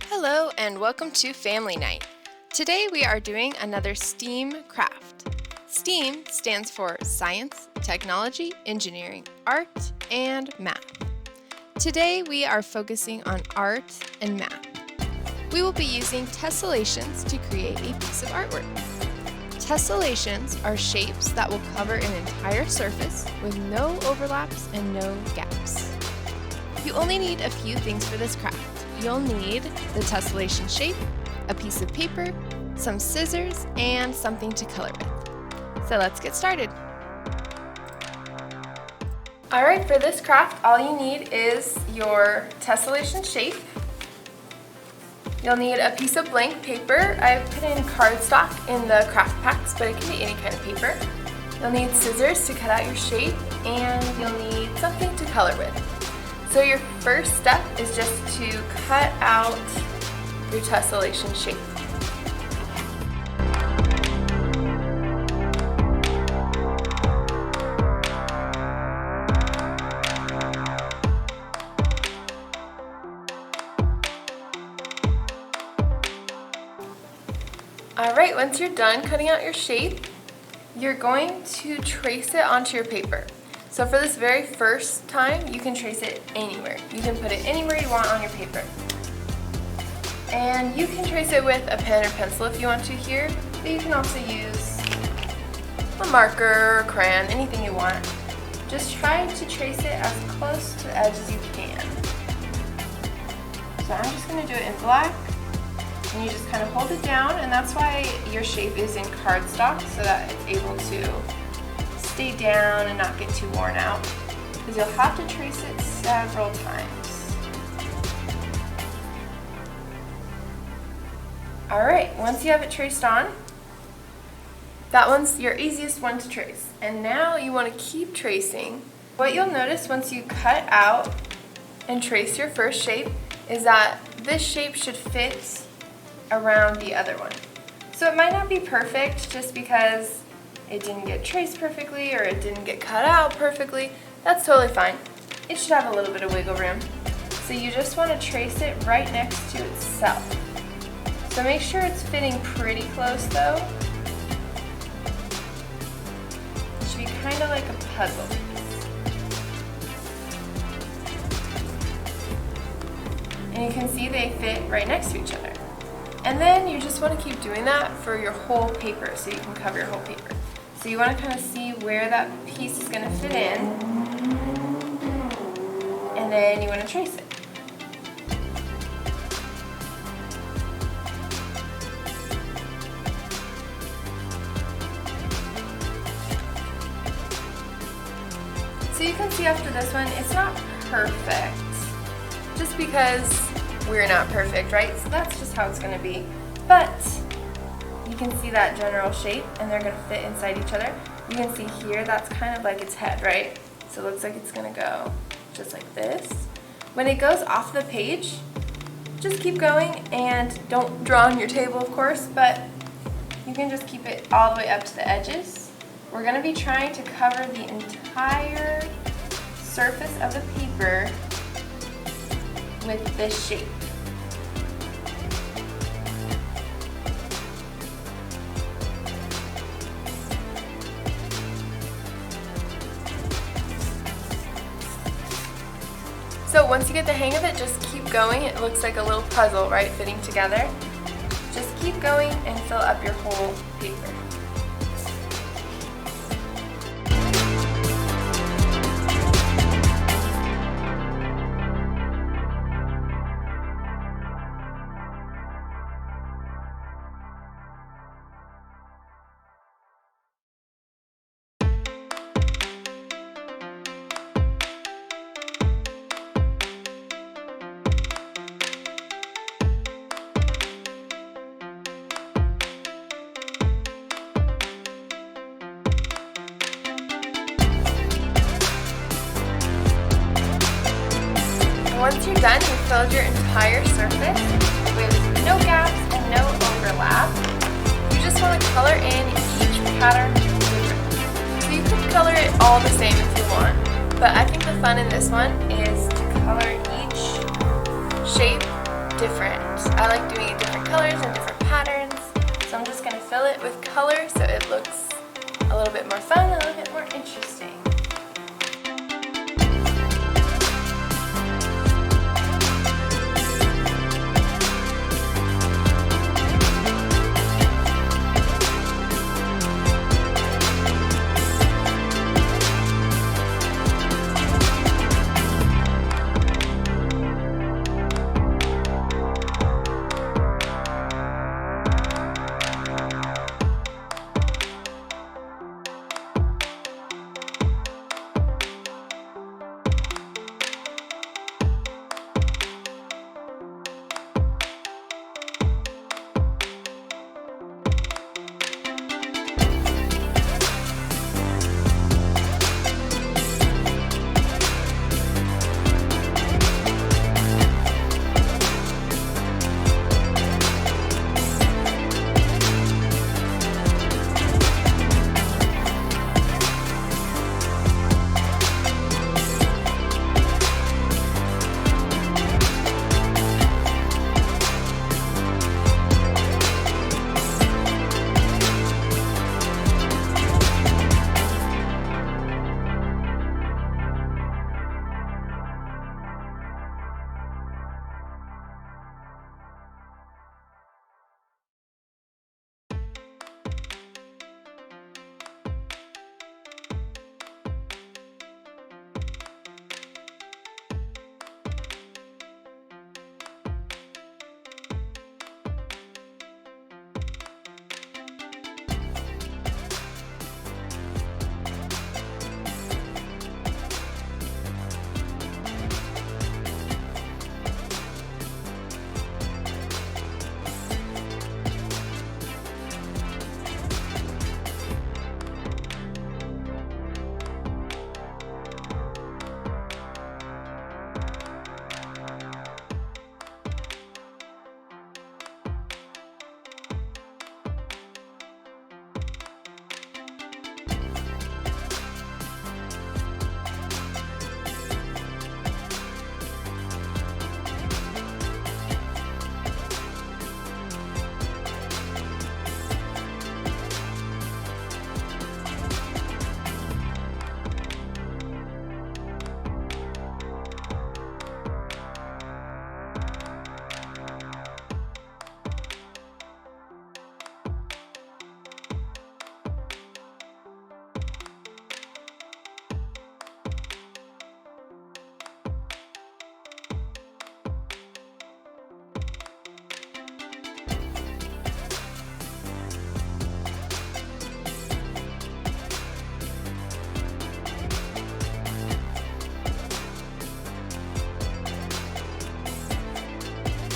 Hello and welcome to Family Night. Today we are doing another STEAM craft. STEAM stands for Science, Technology, Engineering, Art, and Math. Today we are focusing on art and math. We will be using tessellations to create a piece of artwork. Tessellations are shapes that will cover an entire surface with no overlaps and no gaps. You only need a few things for this craft. You'll need the tessellation shape, a piece of paper, some scissors, and something to color with. So let's get started. Alright, for this craft, all you need is your tessellation shape. You'll need a piece of blank paper. I've put in cardstock in the craft packs, but it can be any kind of paper. You'll need scissors to cut out your shape, and you'll need something to color with. So your first step is just to cut out your tessellation shape. Alright, once you're done cutting out your shape, you're going to trace it onto your paper. So for this very first time, you can trace it anywhere. You can put it anywhere you want on your paper. And you can trace it with a pen or pencil if you want to here, but you can also use a marker or crayon, anything you want. Just try to trace it as close to the edge as you can. So I'm just going to do it in black, and you just kind of hold it down, and that's why your shape is in cardstock, so that it's able to stay down and not get too worn out, because you'll have to trace it several times. Alright, once you have it traced on, that one's your easiest one to trace. And now you want to keep tracing. What you'll notice once you cut out and trace your first shape is that this shape should fit around the other one. So it might not be perfect just because it didn't get traced perfectly or it didn't get cut out perfectly. That's totally fine. It should have a little bit of wiggle room. So you just want to trace it right next to itself. So make sure it's fitting pretty close though. It should be kind of like a puzzle piece. And you can see they fit right next to each other. And then you just want to keep doing that for your whole paper so you can cover your whole paper. So you want to kind of see where that piece is going to fit in, and then you want to trace it. So you can see after this one, it's not perfect, just because we're not perfect, right? So that's just how it's going to be. But you can see that general shape, and they're going to fit inside each other. You can see here, that's kind of like its head, right? So it looks like it's going to go just like this. When it goes off the page, just keep going, and don't draw on your table, of course, but you can just keep it all the way up to the edges. We're going to be trying to cover the entire surface of the paper with this shape. So once you get the hang of it, just keep going. It looks like a little puzzle, right, fitting together. Just keep going and fill up your whole paper. Once you're done, you've filled your entire surface with no gaps and no overlap. You just want to color in each pattern differently. So you could color it all the same if you want, but I think the fun in this one is to color each shape different. I like doing it in different colors and different patterns. So I'm just going to fill it with color so it looks a little bit more fun, a little bit more interesting.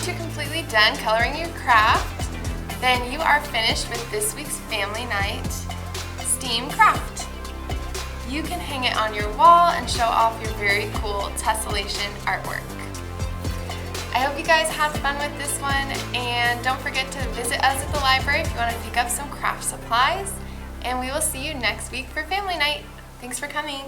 You're completely done coloring your craft, then you are finished with this week's family night STEAM craft. You can hang it on your wall and show off your very cool tessellation artwork. I hope you guys had fun with this one, and don't forget to visit us at the library if you want to pick up some craft supplies, and we will see you next week for family night. Thanks for coming.